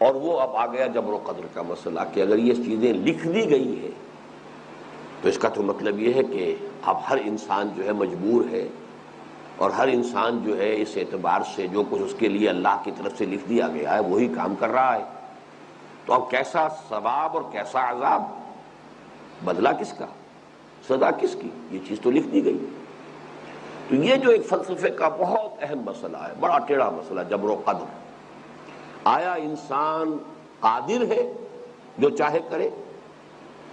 اور وہ اب آ گیا جبر و قدر کا مسئلہ کہ اگر یہ چیزیں لکھ دی گئی ہیں تو اس کا تو مطلب یہ ہے کہ اب ہر انسان جو ہے مجبور ہے، اور ہر انسان جو ہے اس اعتبار سے جو کچھ اس کے لیے اللہ کی طرف سے لکھ دیا گیا ہے وہی کام کر رہا ہے. تو اب کیسا ثواب اور کیسا عذاب، بدلہ کس کا، سزا کس کی، یہ چیز تو لکھ دی گئی. تو یہ جو ایک فلسفے کا بہت اہم مسئلہ ہے، بڑا ٹیڑھا مسئلہ، جبر و قدر. آیا انسان قادر ہے جو چاہے کرے،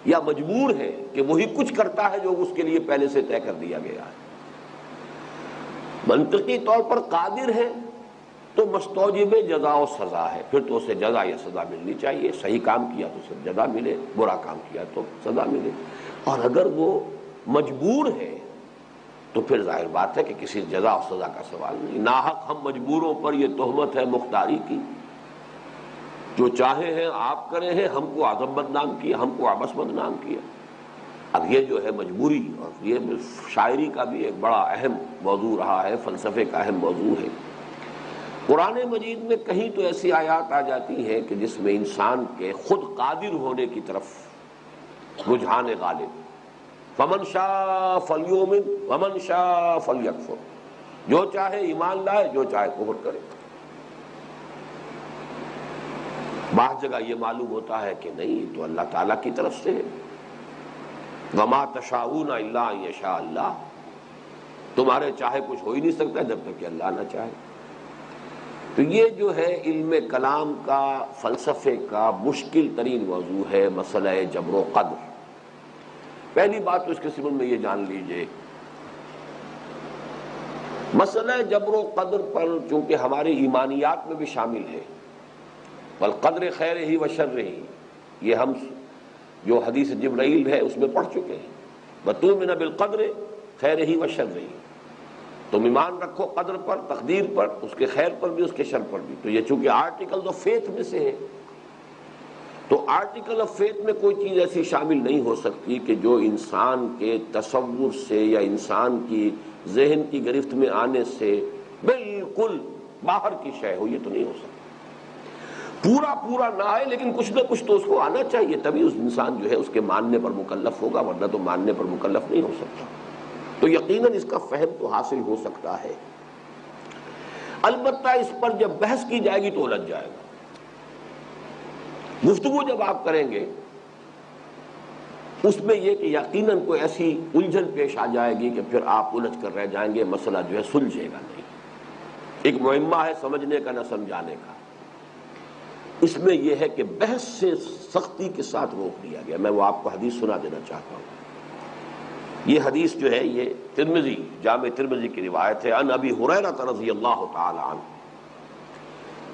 یا مجبور ہے کہ وہی کچھ کرتا ہے جو اس کے لیے پہلے سے طے کر دیا گیا ہے؟ منطقی طور پر قادر ہے تو مستوجب جزا و سزا ہے، پھر تو اسے جزا یا سزا ملنی چاہیے. صحیح کام کیا تو اسے جزا ملے، برا کام کیا تو سزا ملے. اور اگر وہ مجبور ہے تو پھر ظاہر بات ہے کہ کسی جزا و سزا کا سوال نہیں. ناحق ہم مجبوروں پر یہ تہمت ہے مختاری کی، جو چاہے ہیں آپ کرے ہیں، ہم کو اعظم بدنام کیا، ہم کو عبث بدنام کیا. اب یہ جو ہے مجبوری، اور یہ شاعری کا بھی ایک بڑا اہم موضوع رہا ہے، فلسفے کا اہم موضوع ہے. قرآن مجید میں کہیں تو ایسی آیات آ جاتی ہیں کہ جس میں انسان کے خود قادر ہونے کی طرف رجحان غالب، فمن شاء فلیؤمن ومن شاء فلیکفر، جو چاہے ایمان لائے، جو چاہے کفر کرے. بعض جگہ یہ معلوم ہوتا ہے کہ نہیں، تو اللہ تعالیٰ کی طرف سے ہے. وما تشاءون الا ان یشاء اللہ، تمہارے چاہے کچھ ہو ہی نہیں سکتا جب تک کہ اللہ نہ چاہے. تو یہ جو ہے علم کلام کا، فلسفے کا مشکل ترین موضوع ہے، مسئلہ جبر و قدر. پہلی بات تو اس کے سبب میں یہ جان لیجئے، مسئلہ جبر و قدر پر چونکہ ہماری ایمانیات میں بھی شامل ہے، والقدر خیر ہی و شر ہی، یہ ہم جو حدیث جبرائیل ہے اس میں پڑھ چکے ہیں. وَتُؤْمِنَ بِالْقَدْرِ خَيْرِهِ وَشَرِّهِ، تم ایمان رکھو قدر پر، تقدیر پر، اس کے خیر پر بھی، اس کے شر پر بھی. تو یہ چونکہ آرٹیکل آف فیتھ میں سے ہے، تو آرٹیکل آف فیتھ میں کوئی چیز ایسی شامل نہیں ہو سکتی کہ جو انسان کے تصور سے یا انسان کی ذہن کی گرفت میں آنے سے بالکل باہر کی شے ہو. یہ تو نہیں ہو سکتا. پورا نہ آئے لیکن کچھ نہ کچھ تو اس کو آنا چاہیے، تبھی اس انسان جو ہے اس کے ماننے پر مکلف ہوگا، ورنہ تو ماننے پر مکلف نہیں ہو سکتا. تو یقیناً اس کا فہم تو حاصل ہو سکتا ہے. البتہ اس پر جب بحث کی جائے گی تو الجھ جائے گا. گفتگو جب آپ کریں گے اس میں یہ کہ یقیناً کوئی ایسی الجھن پیش آ جائے گی کہ پھر آپ الجھ کر رہ جائیں گے، مسئلہ جو ہے سلجھے گا نہیں. ایک معمہ ہے سمجھنے کا نہ سمجھانے کا، اس میں یہ ہے کہ بحث سے سختی کے ساتھ روک دیا گیا. میں وہ آپ کو حدیث سنا دینا چاہتا ہوں. یہ حدیث جو ہے یہ ترمذی، جامع ترمذی کی روایت ہے. عن ابی ہریرہ رضی اللہ تعالی عنہ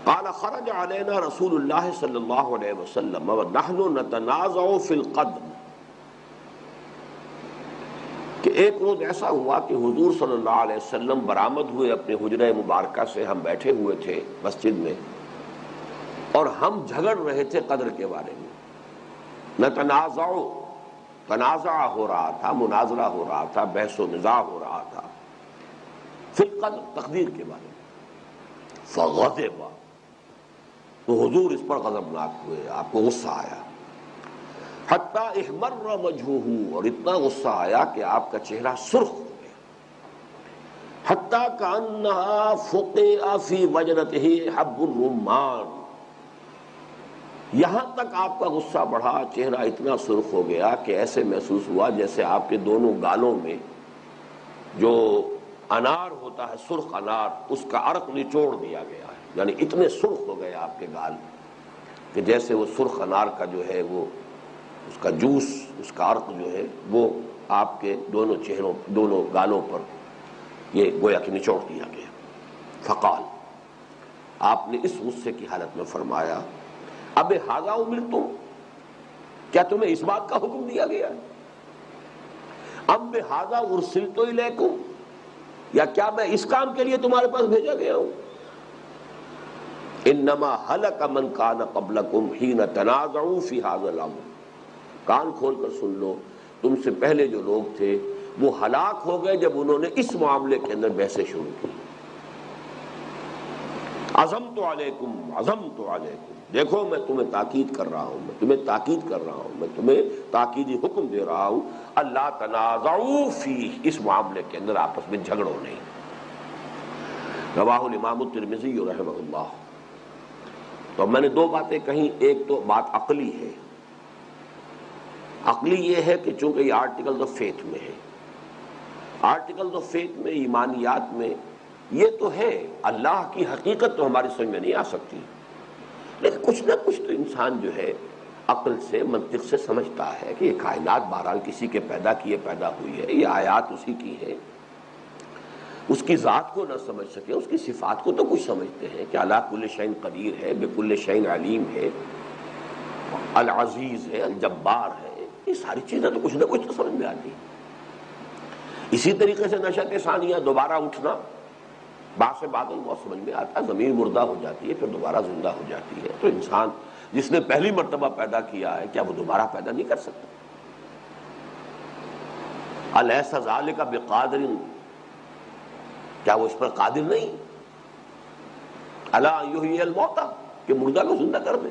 قال خرج علینا رسول اللہ صلی اللہ علیہ وسلم ونحن نتنازع فی القدر، کہ ایک روز ایسا ہوا کہ حضور صلی اللہ علیہ وسلم برآمد ہوئے اپنے حجرہ مبارکہ سے. ہم بیٹھے ہوئے تھے مسجد میں اور ہم جھگڑ رہے تھے قدر کے بارے میں. نتنازع، تنازع ہو رہا تھا، مناظرہ ہو رہا تھا، بحث و نزاع ہو رہا تھا فی القدر، تقدیر کے بارے میں. فغضب، تو حضور اس پر غضبناک ہوئے، آپ کو غصہ آیا. حتی احمر وجہہ، اور اتنا غصہ آیا کہ آپ کا چہرہ سرخ ہو گیا. حتی کأنہا فقع فی وجنتہ حب الرمان، یہاں تک آپ کا غصہ بڑھا، چہرہ اتنا سرخ ہو گیا کہ ایسے محسوس ہوا جیسے آپ کے دونوں گالوں میں جو انار ہوتا ہے، سرخ انار، اس کا عرق نچوڑ دیا گیا ہے. یعنی اتنے سرخ ہو گئے آپ کے گال کہ جیسے وہ سرخ انار کا جو ہے وہ اس کا جوس، اس کا عرق جو ہے وہ آپ کے دونوں چہروں، دونوں گالوں پر یہ گویا کہ نچوڑ دیا گیا. فقال، آپ نے اس غصے کی حالت میں فرمایا، اب ھذا امرتم، کیا تمہیں اس بات کا حکم دیا گیا ہے؟ اب بھذا ارسلت الیکم، یا کیا میں اس کام کے لیے تمہارے پاس بھیجا گیا ہوں؟ انما ہلک من کان قبلکم حین تنازعوا فی ھذا الامر، کان کھول کر سن لو، تم سے پہلے جو لوگ تھے وہ ہلاک ہو گئے جب انہوں نے اس معاملے کے اندر بحثیں شروع کی. عزمت علیکم، عزمت علیکم، دیکھو میں تمہیں تاکید کر رہا ہوں، میں تمہیں تاکید کر رہا ہوں، میں تمہیں تاکیدی حکم دے رہا ہوں، اللہ تنازعوا فیہ، اس معاملے کے اندر آپس میں جھگڑو نہیں۔ رواہ الامام الترمذی رحمہ اللہ۔ تو میں نے دو باتیں کہیں، ایک تو بات عقلی ہے، عقلی یہ ہے کہ چونکہ یہ آرٹیکل آف فیتھ میں ہے، آرٹیکل آف فیتھ میں، ایمانیات میں یہ تو ہے، اللہ کی حقیقت تو ہماری سمجھ میں نہیں آ سکتی، لیکن کچھ نہ کچھ تو انسان جو ہے عقل سے، منطق سے سمجھتا ہے کہ یہ کائنات بہرحال کسی کے پیدا کیے پیدا ہوئی ہے، یہ آیات اسی کی ہے۔ اس کی ذات کو نہ سمجھ سکے، اس کی صفات کو تو کچھ سمجھتے ہیں کہ اللہ کل شیء قدیر ہے، بکل شیء علیم ہے، العزیز ہے، الجبار ہے، یہ ساری چیزیں تو کچھ نہ کچھ تو سمجھ میں آتی ہیں۔ اسی طریقے سے نشأۃ ثانیہ، دوبارہ اٹھنا، باعث بادل بہت سمجھ میں آتا ہے، زمین مردہ ہو جاتی ہے پھر دوبارہ زندہ ہو جاتی ہے، تو انسان جس نے پہلی مرتبہ پیدا کیا ہے کیا وہ دوبارہ پیدا نہیں کر سکتا؟ الیس ذلک بقادر، کیا وہ اس پر قادر نہیں؟ الا یحیی الموتى، کہ مردہ کو زندہ کر دے۔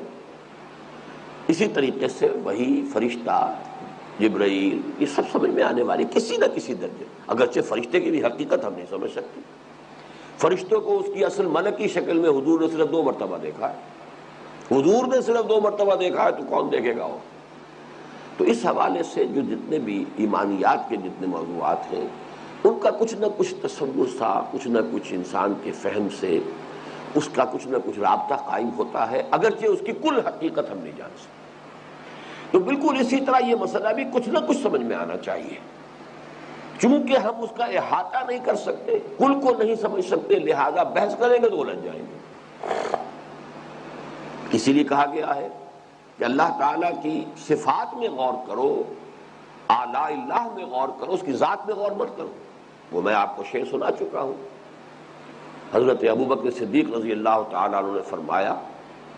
اسی طریقے سے وہی فرشتہ، جبرائیل، یہ سب سمجھ میں آنے والی کسی نہ کسی درجے، اگرچہ فرشتے کی بھی حقیقت ہم نہیں سمجھ سکتے۔ فرشتوں کو اس کی اصل ملکی شکل میں حضور نے صرف 2 مرتبہ دیکھا ہے، حضور نے صرف 2 مرتبہ دیکھا ہے، تو کون دیکھے گا وہ؟ تو اس حوالے سے جو جتنے بھی ایمانیات کے جتنے موضوعات ہیں، ان کا کچھ نہ کچھ تصور سا، کچھ نہ کچھ انسان کے فہم سے اس کا کچھ نہ کچھ رابطہ قائم ہوتا ہے، اگرچہ اس کی کل حقیقت ہم نہیں جان سکتے۔ تو بالکل اسی طرح یہ مسئلہ بھی کچھ نہ کچھ سمجھ میں آنا چاہیے، چونکہ ہم اس کا احاطہ نہیں کر سکتے، کل کو نہیں سمجھ سکتے، لہذا بحث کریں گے تو الجھ جائیں گے۔ اسی لیے کہا گیا ہے کہ اللہ تعالیٰ کی صفات میں غور کرو، آلاء اللہ میں غور کرو، اس کی ذات میں غور مت کرو۔ وہ میں آپ کو شعر سنا چکا ہوں، حضرت ابوبکر صدیق رضی اللہ تعالیٰ عنہ نے فرمایا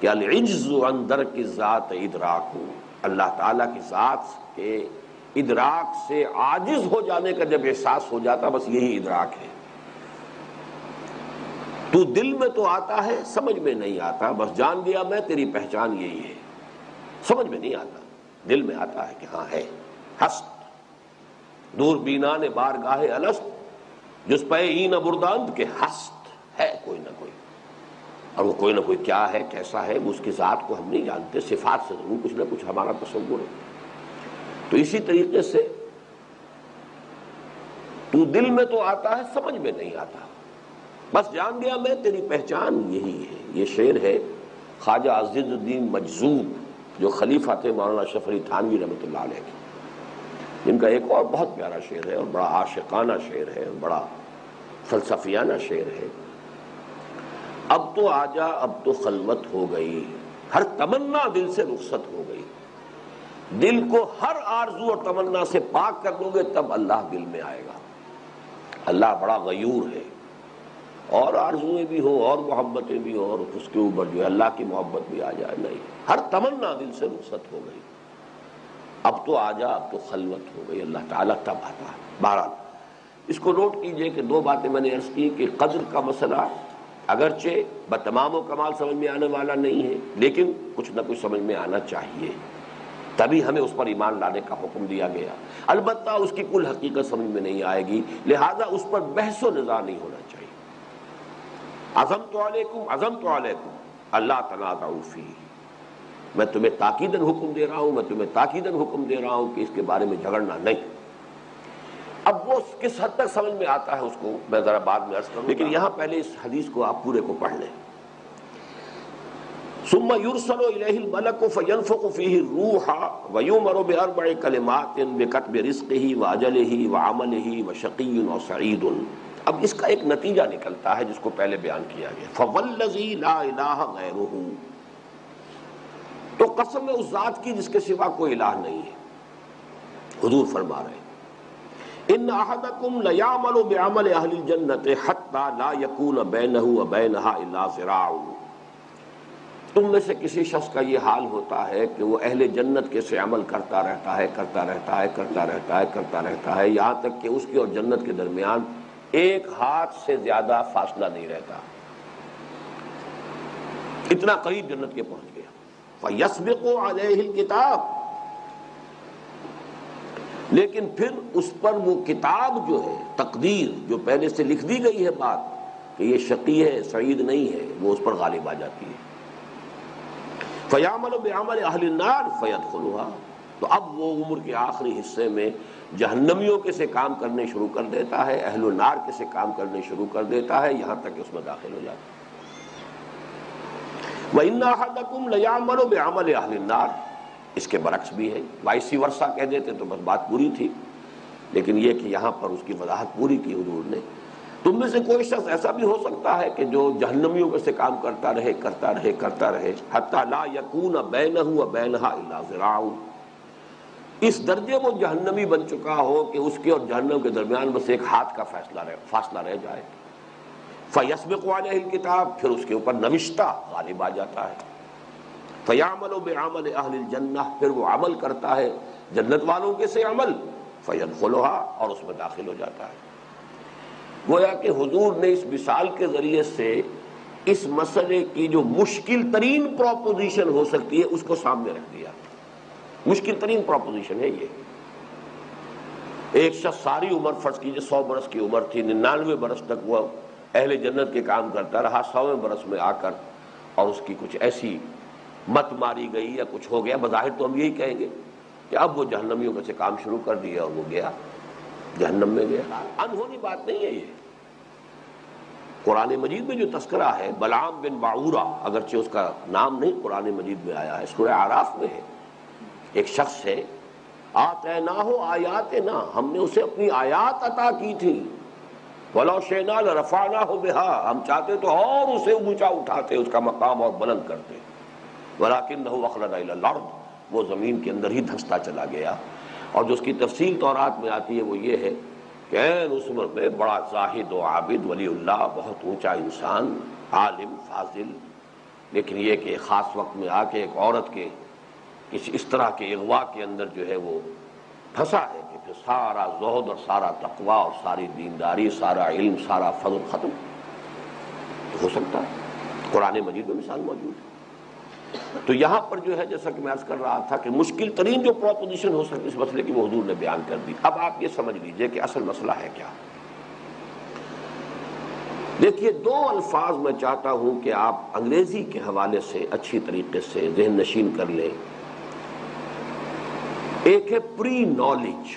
کہ العجز عن درک الذات ادراک، اللہ تعالیٰ کی ذات کے ادراک سے عاجز ہو جانے کا جب احساس ہو جاتا، بس یہی ادراک ہے۔ تو دل میں تو آتا ہے، سمجھ میں نہیں آتا، بس جان لیا میں تیری پہچان یہی ہے۔ سمجھ میں نہیں آتا، دل میں آتا ہے کہ ہاں ہے، ہست دور بینان بارگاہ الست، جس پہ این برداند کے ہست ہے کوئی نہ کوئی، اور وہ کوئی نہ کوئی کیا ہے، کیسا ہے، وہ اس کی ذات کو ہم نہیں جانتے، صفات سے ضرور کچھ نہ کچھ ہمارا تصور ہے۔ تو اسی طریقے سے تو دل میں تو آتا ہے، سمجھ میں نہیں آتا، بس جان لیا میں تیری پہچان یہی ہے۔ یہ شعر ہے خواجہ عز الدین مجذوب، جو خلیفہ تھے مولانا اشرف علی تھانوی رحمۃ اللہ علیہ کے، جن کا ایک اور بہت پیارا شعر ہے اور بڑا عاشقانہ شعر ہے اور بڑا فلسفیانہ شعر ہے۔ اب تو آجا، اب تو خلوت ہو گئی، ہر تمنا دل سے رخصت ہو گئی۔ دل کو ہر آرزو اور تمنا سے پاک کر دو گے تب اللہ دل میں آئے گا۔ اللہ بڑا غیور ہے، اور آرزویں بھی ہو اور محبتیں بھی ہو اور اس کے اوپر جو ہے اللہ کی محبت بھی آ جائے، نہیں، ہر تمنا دل سے رخصت ہو گئی۔ اب تو آجا، اب تو خلوت ہو گئی، اللہ تعالیٰ تب آتا ہے۔ بہرحال اس کو نوٹ کیجئے کہ 2 باتیں میں نے عرض کی کہ قدر کا مسئلہ اگرچہ بتمام و کمال سمجھ میں آنے والا نہیں ہے، لیکن کچھ نہ کچھ سمجھ میں آنا چاہیے، تبھی ہمیں اس پر ایمان لانے کا حکم دیا گیا۔ البتہ اس کی کل حقیقت سمجھ میں نہیں آئے گی، لہذا اس پر بحث و نظار نہیں ہونا چاہیے۔ عزمت علیکم اللہ تنازعوا فیہ، میں تمہیں تاکیداً حکم دے رہا ہوں، میں تمہیں تاکیداً حکم دے رہا ہوں کہ اس کے بارے میں جھگڑنا نہیں۔ اب وہ کس حد تک سمجھ میں آتا ہے اس کو میں ذرا بعد میں عرض کروں، لیکن یہاں پہلے اس حدیث کو آپ پورے کو پڑھ لیں۔ ثم يرسل إليه الملك فينفخ فيه الروح ويؤمر بأربع كلمات بكتب رزقه وأجله وعمله وشقي أو سعيد۔ اب اس کا ایک نتیجہ نکلتا ہے جس کو پہلے بیان کیا گیا، فوالذی لا الہ غیرہ، تو قسم ہے اس ذات کی جس کے سوا کوئی الہ نہیں ہے۔ حضور فرما رہے ہیں ان احدکم لیعمل بعمل اہل الجنۃ حتی لا یکون بینہ وبینہا الا ذراع، تم میں سے کسی شخص کا یہ حال ہوتا ہے کہ وہ اہل جنت کے سے عمل کرتا رہتا ہے، کرتا رہتا ہے، کرتا رہتا ہے، کرتا رہتا ہے، یہاں تک کہ اس کی اور جنت کے درمیان ایک ہاتھ سے زیادہ فاصلہ نہیں رہتا، اتنا قریب جنت کے پہنچ گیا۔ فَيَسْبِقُ عَلَيْهِ الْكِتَابُ، لیکن پھر اس پر وہ کتاب جو ہے، تقدیر جو پہلے سے لکھ دی گئی ہے بات کہ یہ شقی ہے سعید نہیں ہے، وہ اس پر غالب آ جاتی ہے۔ فَيَعْمَلُ بِعَمَلِ أَهْلِ النَّارِ فَيَدْخُلُهَا، تو اب وہ عمر کے آخری حصے میں جہنمیوں کے سے کام کرنے شروع کر دیتا ہے، اہل النار کے سے کام کرنے شروع کر دیتا ہے، یہاں تک کہ اس میں داخل ہو جاتا ہے۔ وَإِنَّ أَحَدَكُمْ لَيَعْمَلُ بِعَمَلِ أَهْلِ النَّارِ، اس کے برعکس بھی ہے، وائسی ورثہ کہہ دیتے تو بس بات پوری تھی، لیکن یہ کہ یہاں پر اس کی وضاحت پوری کی حضور نے۔ تم میں سے کوئی شخص ایسا بھی ہو سکتا ہے کہ جو جہنمیوں کے سے کام کرتا رہے حتی لا یکون بینہ و بینہا الا ذراع، اس درجے وہ جہنمی بن چکا ہو کہ اس کے اور جہنم کے درمیان بس ایک ہاتھ کا فاصلہ رہ جائے۔ فَيَسْبِقُ عَلَيْهِ الْكِتَابُ، پھر اس کے اوپر نوشتہ غالب آ جاتا ہے۔ فَيَعْمَلُ بِعَمَلِ أَهْلِ الْجَنَّةِ، پھر وہ عمل کرتا ہے جنت والوں کے سے عمل، فَيَدْخُلُهَا، اور اس میں داخل ہو جاتا ہے۔ گویا کہ حضور نے اس مثال کے ذریعے سے اس مسئلے کی جو مشکل ترین پروپوزیشن ہو سکتی ہے اس کو سامنے رکھ دیا۔ مشکل ترین پروپوزیشن ہے یہ۔ ایک شخص ساری عمر، فرض کیجئے 100 برس کی عمر تھی، 99 برس تک وہ اہل جنت کے کام کرتا رہا، 100ویں برس میں آ کر اور اس کی کچھ ایسی مت ماری گئی یا کچھ ہو گیا، بظاہر تو ہم یہی کہیں گے کہ اب وہ جہنمیوں میں سے کام شروع کر دیا اور وہ گیا جہنم میں گیا۔ انہونی بات نہیں ہے یہ۔ قرآن مجید میں جو تذکرہ ہے بلعام بن باعورہ، اگرچہ اس کا نام نہیں قرآن مجید میں آیا ہے، سورہ اعراف میں ہے، ایک شخص ہے، آتیناہ آیاتنا، ہم نے اسے اپنی آیات عطا کی تھی، وَلَوْ شِئْنَا لَرَفَعْنَاهُ بِهَا، ہم چاہتے تو اور اسے اونچا اٹھاتے، اس کا مقام اور بلند کرتے، وَلَكِنَّهُ أَخْلَدَ إِلَى الْأَرْضِ، وہ زمین کے اندر ہی دھستا چلا گیا۔ اور جو اس کی تفصیل تورات میں آتی ہے وہ یہ ہے کہ اس عمر میں بڑا زاہد و عابد ولی اللہ، بہت اونچا انسان، عالم فاضل، لیکن یہ کہ ایک خاص وقت میں آ کے ایک عورت کے کسی اس طرح کے اغوا کے اندر جو ہے وہ پھنسا ہے کہ پھر سارا زہد اور سارا تقوی اور ساری دینداری، سارا علم، سارا فضل ختم ہو سکتا ہے۔ قرآن مجید میں مثال موجود ہے۔ تو یہاں پر جو ہے جیسا کہ میں عرض کر رہا تھا کہ مشکل ترین جو پروپوزیشن ہو سکتی اس مسئلے کی وہ حضور نے بیان کر دی۔ اب آپ یہ سمجھ لیجئے کہ اصل مسئلہ ہے کیا۔ دیکھیے، 2 الفاظ میں چاہتا ہوں کہ آپ انگریزی کے حوالے سے اچھی طریقے سے ذہن نشین کر لیں۔ ایک ہے پری نالج،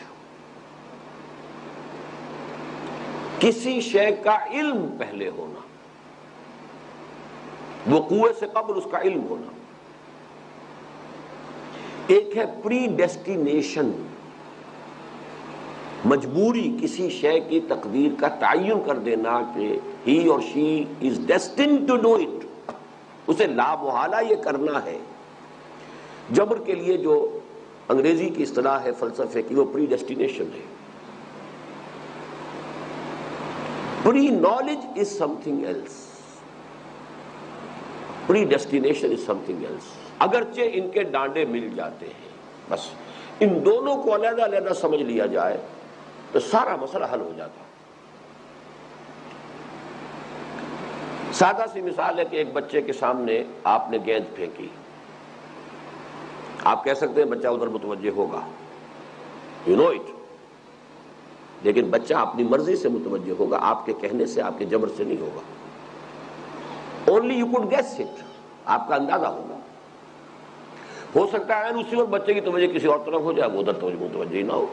کسی شے کا علم پہلے ہونا، وقوع سے قبل اس کا علم ہونا۔ ایک ہے پری ڈیسٹینیشن، مجبوری کسی شے کی تقدیر کا تعین کر دینا کہ ہی اور شی از ڈیسٹنڈ ٹو ڈو اٹ، اسے لا محالہ یہ کرنا ہے۔ جبر کے لیے جو انگریزی کی اصطلاح ہے فلسفے کی، وہ پری ڈیسٹینیشن ہے۔ پری knowledge is something else, predestination is something else. اگرچہ ان کے ڈانڈے مل جاتے ہیں، بس ان دونوں کو علیحدہ علیحدہ سمجھ لیا جائے تو سارا مسئلہ حل ہو جاتا ہے۔ سادہ سی مثال ہے کہ ایک بچے کے سامنے آپ نے گیند پھینکی، آپ کہہ سکتے ہیں بچہ ادھر متوجہ ہوگا، یو نو اٹ، لیکن بچہ اپنی مرضی سے متوجہ ہوگا، آپ کے کہنے سے، آپ کے جبر سے نہیں ہوگا۔ Only you could guess it, آپ کا اندازہ ہوگا۔ ہو سکتا ہے اسی وقت بچے کی توجہ کسی اور طرف ہو جائے، وہ ادھر متوجہ ہی نہ ہو۔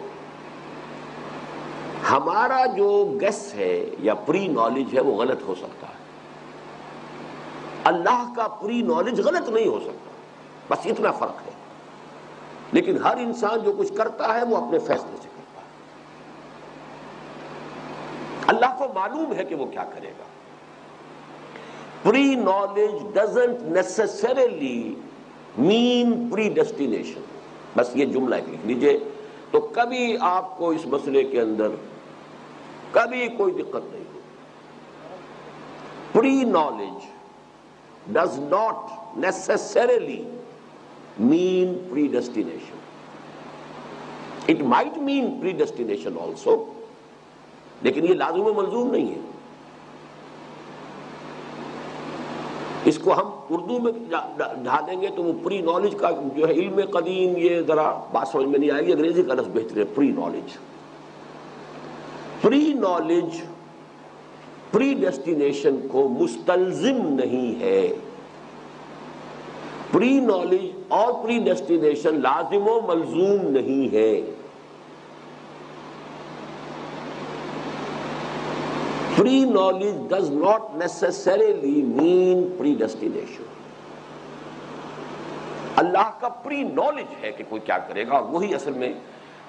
ہمارا جو گیس ہے یا پری نالج ہے وہ غلط ہو سکتا ہے، اللہ کا پری نالج غلط نہیں ہو سکتا، بس اتنا فرق ہے۔ لیکن ہر انسان جو کچھ کرتا ہے وہ اپنے فیصلے سے کرتا ہے، اللہ کو معلوم ہے کہ وہ کیا کرے گا۔ Preknowledge doesn't necessarily mean predestination, بس یہ جملہ ایک لکھ لیجئے تو کبھی آپ کو اس مسئلے کے اندر کبھی کوئی دقت نہیں ہوگی۔ Preknowledge does not necessarily mean predestination. It might mean predestination also, لیکن یہ لازم و ملزوم نہیں ہے۔ اس کو ہم اردو میں ڈھالیں گے تو وہ پری نالج کا جو ہے علم قدیم، یہ ذرا بات سمجھ میں نہیں آئے گی، انگریزی کا لفظ بہتر ہے پری نالج۔ پری نالج پری ڈیسٹینیشن کو مستلزم نہیں ہے، پری نالج اور پری ڈیسٹینیشن لازم و ملزوم نہیں ہے۔ پری knowledge does not necessarily mean predestination. اللہ کا پری نالج ہے کہ کوئی کیا کرے گا، اور وہی اصل میں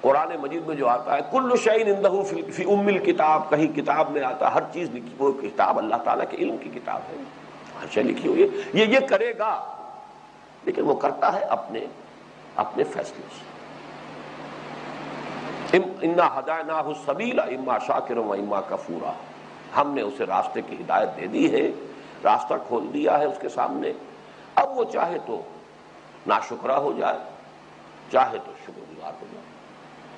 قرآن مجید میں جو آتا ہے کل شیء عنده فی ام الکتاب، کہیں کتاب میں آتا ہے ہر چیز لکھی، وہ کتاب اللہ تعالیٰ کے علم کی کتاب ہے، ہر شے لکھی ہوئی ہے، یہ کرے گا، لیکن وہ کرتا ہے اپنے فیصلے سے۔ انا ہدیناہ السبیل اما شاکرا و اما کفورا، ہم نے اسے راستے کی ہدایت دے دی ہے، راستہ کھول دیا ہے اس کے سامنے، اب وہ چاہے تو ناشکرا ہو جائے، چاہے تو شکر گزار ہو جائے۔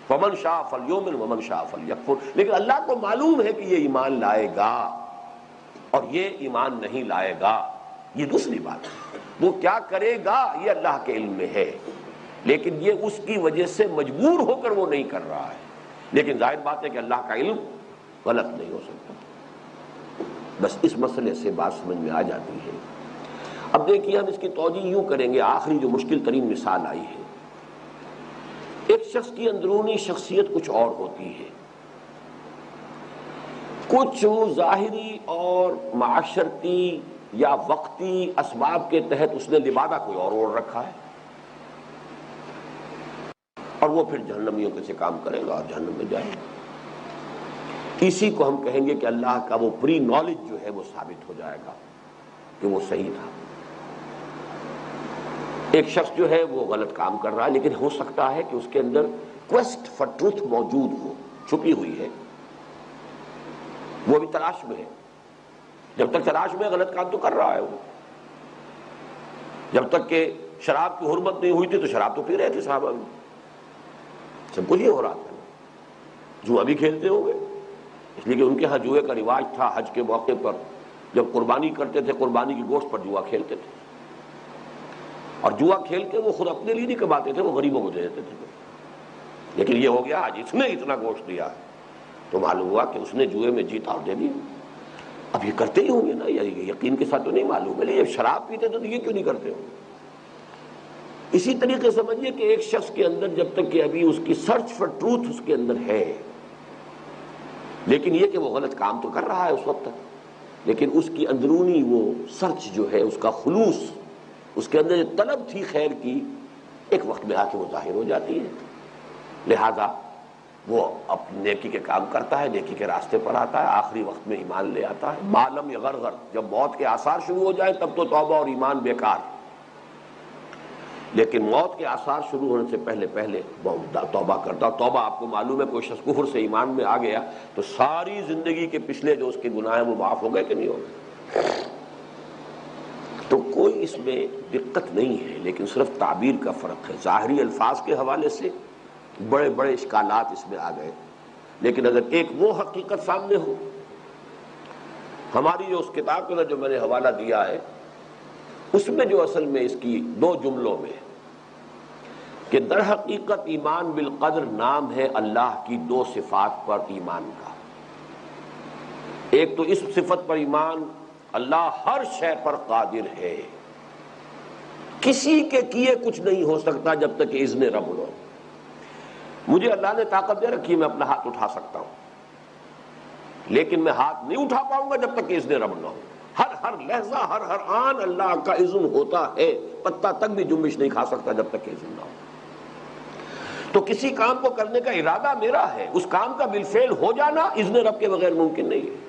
فمن شاء فلیؤمن ومن شاء فلیکفر، لیکن اللہ کو معلوم ہے کہ یہ ایمان لائے گا اور یہ ایمان نہیں لائے گا، یہ دوسری بات ہے، وہ کیا کرے گا یہ اللہ کے علم میں ہے، لیکن یہ اس کی وجہ سے مجبور ہو کر وہ نہیں کر رہا ہے، لیکن ظاہر بات ہے کہ اللہ کا علم غلط نہیں ہو سکتا۔ بس اس مسئلے سے بات سمجھ میں آ جاتی ہے۔ اب دیکھیے ہم اس کی توجیہ یوں کریں گے، آخری جو مشکل ترین مثال آئی ہے، ایک شخص کی اندرونی شخصیت کچھ اور ہوتی ہے، کچھ ظاہری اور معاشرتی یا وقتی اسباب کے تحت اس نے لبادہ کوئی اور اوڑھ رکھا ہے، اور وہ پھر جہنمیوں کے سے کام کرے گا اور جہنم میں جائے گا۔ اسی کو ہم کہیں گے کہ اللہ کا وہ پری نالج جو ہے وہ ثابت ہو جائے گا کہ وہ صحیح تھا۔ ایک شخص جو ہے وہ غلط کام کر رہا ہے، لیکن ہو سکتا ہے کہ اس کے اندر کویسٹ فار ٹروتھ موجود ہو، چھپی ہوئی ہے، وہ بھی تلاش میں ہے، جب تک تلاش میں غلط کام تو کر رہا ہے وہ، جب تک کہ شراب کی حرمت نہیں ہوئی تھی تو شراب تو پی رہے تھے صحابہ بھی، سب کچھ یہ ہو رہا تھا، جوا بھی کھیلتے ہوں گے، اس لیے کہ ان کے ہاں جوئے کا رواج تھا، حج کے موقع پر جب قربانی کرتے تھے قربانی کی گوشت پر جوا کھیلتے تھے، اور جوا کھیل کے وہ خود اپنے لیے نہیں کماتے تھے، وہ غریبوں کو دے دیتے تھے، لیکن یہ ہو گیا آج اس نے اتنا گوشت دیا ہے تو معلوم ہوا کہ اس نے جوئے میں جیتا اور دے دی۔ اب یہ کرتے ہی ہوں گے نا، یہ یقین کے ساتھ تو نہیں معلوم ہے، لیکن جب شراب پیتے تو یہ کیوں نہیں کرتے ہوں؟ اسی طریقے سمجھیے کہ ایک شخص کے اندر جب تک کہ ابھی اس کی سرچ فار ٹروتھ اس کے اندر ہے، لیکن یہ کہ وہ غلط کام تو کر رہا ہے اس وقت تک، لیکن اس کی اندرونی وہ سرچ جو ہے، اس کا خلوص، اس کے اندر جو طلب تھی خیر کی، ایک وقت میں آ کے وہ ظاہر ہو جاتی ہے، لہذا وہ اپنی نیکی کے کام کرتا ہے، نیکی کے راستے پر آتا ہے، آخری وقت میں ایمان لے آتا ہے، معلم یغرغر، جب موت کے آثار شروع ہو جائیں تب تو توبہ اور ایمان بیکار، لیکن موت کے آثار شروع ہونے سے پہلے توبہ کرتا۔ توبہ آپ کو معلوم ہے، کوئی شخص کفر سے ایمان میں آ گیا تو ساری زندگی کے پچھلے جو اس کے گناہ ہیں وہ معاف ہو گئے کہ نہیں ہو گئے؟ تو کوئی اس میں دقت نہیں ہے، لیکن صرف تعبیر کا فرق ہے، ظاہری الفاظ کے حوالے سے بڑے بڑے اشکالات اس میں آ گئے، لیکن اگر ایک وہ حقیقت سامنے ہو، ہماری جو اس کتاب کا جو میں نے حوالہ دیا ہے اس میں جو اصل میں اس کی دو جملوں میں کہ در حقیقت ایمان بالقدر نام ہے اللہ کی دو صفات پر ایمان کا، ایک تو اس صفت پر ایمان اللہ ہر شے پر قادر ہے، کسی کے کیے کچھ نہیں ہو سکتا جب تک کہ اذن رب ہو۔ مجھے اللہ نے طاقت دے رکھی ہے، میں اپنا ہاتھ اٹھا سکتا ہوں، لیکن میں ہاتھ نہیں اٹھا پاؤں گا جب تک کہ اذن رب نہ ہو۔ ہر لحظہ ہر آن اللہ کا اذن ہوتا ہے، پتا تک بھی جنبش نہیں کھا سکتا جب تک کہ اذن نہ ہو۔ تو کسی کام کو کرنے کا ارادہ میرا ہے، اس کام کا بالفعل ہو جانا اذن رب کے بغیر ممکن نہیں ہے۔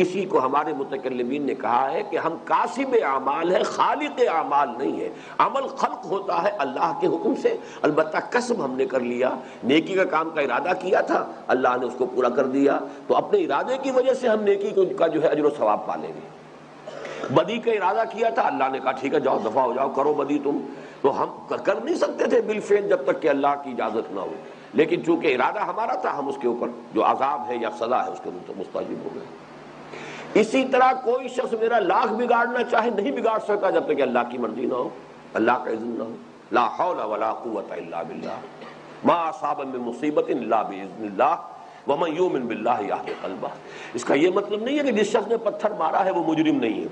اسی کو ہمارے متکلمین نے کہا ہے کہ ہم کاسب اعمال ہے، خالق اعمال نہیں ہے۔ عمل خلق ہوتا ہے اللہ کے حکم سے، البتہ کسب ہم نے کر لیا، نیکی کا کام کا ارادہ کیا تھا، اللہ نے اس کو پورا کر دیا، تو اپنے ارادے کی وجہ سے ہم نیکی کا جو ہے اجر و ثواب پا لیں گے۔ بدی کا ارادہ کیا تھا، اللہ نے کہا ٹھیک ہے جاؤ دفع ہو جاؤ، کرو بدی تم، تو ہم کر نہیں سکتے تھے بالفعل جب تک کہ اللہ کی اجازت نہ ہو، لیکن چونکہ ارادہ ہمارا تھا، ہم اس کے اوپر جو عذاب ہے یا سزا ہے اس کے مستحق ہو گئے۔ اسی طرح کوئی شخص میرا لاکھ بگاڑنا چاہے نہیں بگاڑ سکتا جب تک کہ اللہ کی مرضی نہ ہو، اللہ کا اذن نہ ہو. لا حول ولا قوت الا باللہ ما اصاب من مصیبت الا باذن اللہ ومن یؤمن باللہ یہد قلبہ. اس کا یہ مطلب نہیں ہے کہ جس شخص نے پتھر مارا ہے وہ مجرم نہیں ہے،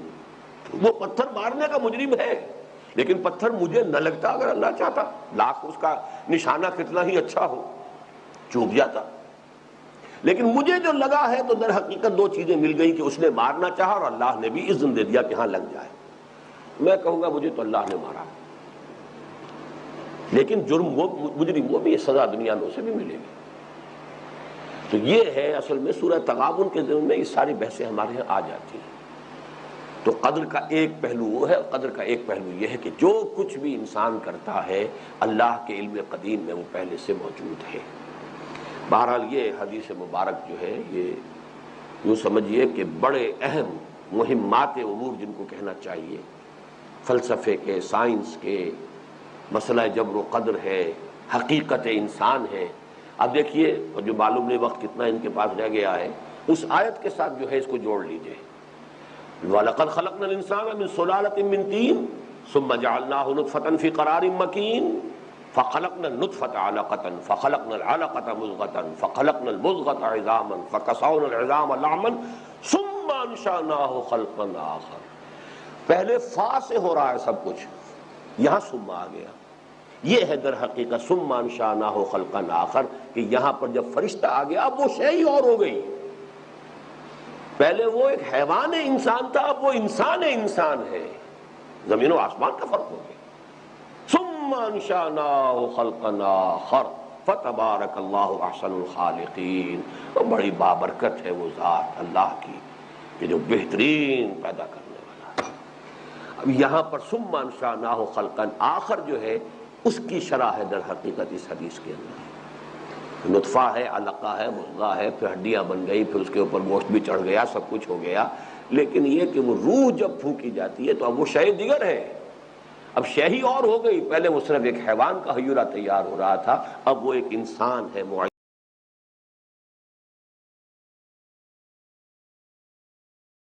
وہ پتھر مارنے کا مجرم ہے، لیکن پتھر مجھے نہ لگتا اگر اللہ چاہتا، لاکھ اس کا نشانہ کتنا ہی اچھا ہو چوب جاتا. لیکن مجھے جو لگا ہے تو در حقیقت دو چیزیں مل گئی کہ اس نے مارنا چاہا اور اللہ نے بھی اذن دے دیا کہ ہاں لگ جائے. میں کہوں گا مجھے تو اللہ نے مارا، لیکن جرم وہ مجرم وہ بھی سزا دنیا میں اسے بھی ملے گی. تو یہ ہے اصل میں سورہ تغابن کے ضمن میں یہ ساری بحثیں ہمارے یہاں آ جاتی ہیں. تو قدر کا ایک پہلو وہ ہے، قدر کا ایک پہلو یہ ہے کہ جو کچھ بھی انسان کرتا ہے اللہ کے علم قدیم میں وہ پہلے سے موجود ہے. بہرحال یہ حدیث مبارک جو ہے یہ یوں سمجھیے کہ بڑے اہم مہمات امور جن کو کہنا چاہیے، فلسفے کے، سائنس کے، مسئلہ جبر و قدر ہے، حقیقت انسان ہے. اب دیکھیے جو معلوم نہیں وقت کتنا ان کے پاس رہ گیا ہے، اس آیت کے ساتھ جو ہے اس کو جوڑ لیجئے. وَلَقَدْ خَلَقْنَا الْإِنسَانَ مِنْ صُلَالَةٍ مِّن طِينٍ ثُمَّ جَعَلْنَاهُ نُطْفَةً فِي قَرَارٍ مَّكِينٍ فَخَلَقْنَا النُّطْفَةَ عَلَقَةً فَخَلَقْنَا الْعَلَقَةَ مُضْغَةً فَخَلَقْنَا الْمُضْغَةَ عِظَامًا فَكَسَوْنَا الْعِظَامَ لَحْمًا ثُمَّ أَنشَأْنَاهُ خَلْقًا آخَرَ. پہلے فا سے ہو رہا ہے سب کچھ، یہاں ثم آ گیا. یہ ہے در حقیقت ثم انشأناہ خلقا آخر کہ یہاں پر جب فرشتہ آ گیا اب وہ شے ہی اور ہو گئی. پہلے وہ ایک حیوان انسان تھا، اب وہ انسان ہے. زمین و آسمان کا فرق ہو گیا. ثم انشأناہ خلقا آخر فتبارک اللہ احسن الخالقین. تو بڑی بابرکت ہے وہ ذات اللہ کی کہ جو بہترین پیدا کرنے والا. اب یہاں پر ثم انشأناہ خلقا آخر جو ہے اس کی شرح ہے در حقیقت اس حدیث کے اندر. نطفہ ہے، علقہ ہے، مضغہ ہے، پھر ہڈیاں بن گئی، پھر اس کے اوپر گوشت بھی چڑھ گیا، سب کچھ ہو گیا. لیکن یہ کہ وہ روح جب پھونکی جاتی ہے تو اب وہ شے دیگر ہے، اب شے ہی اور ہو گئی. پہلے وہ صرف ایک حیوان کا حیرہ تیار ہو رہا تھا، اب وہ ایک انسان ہے.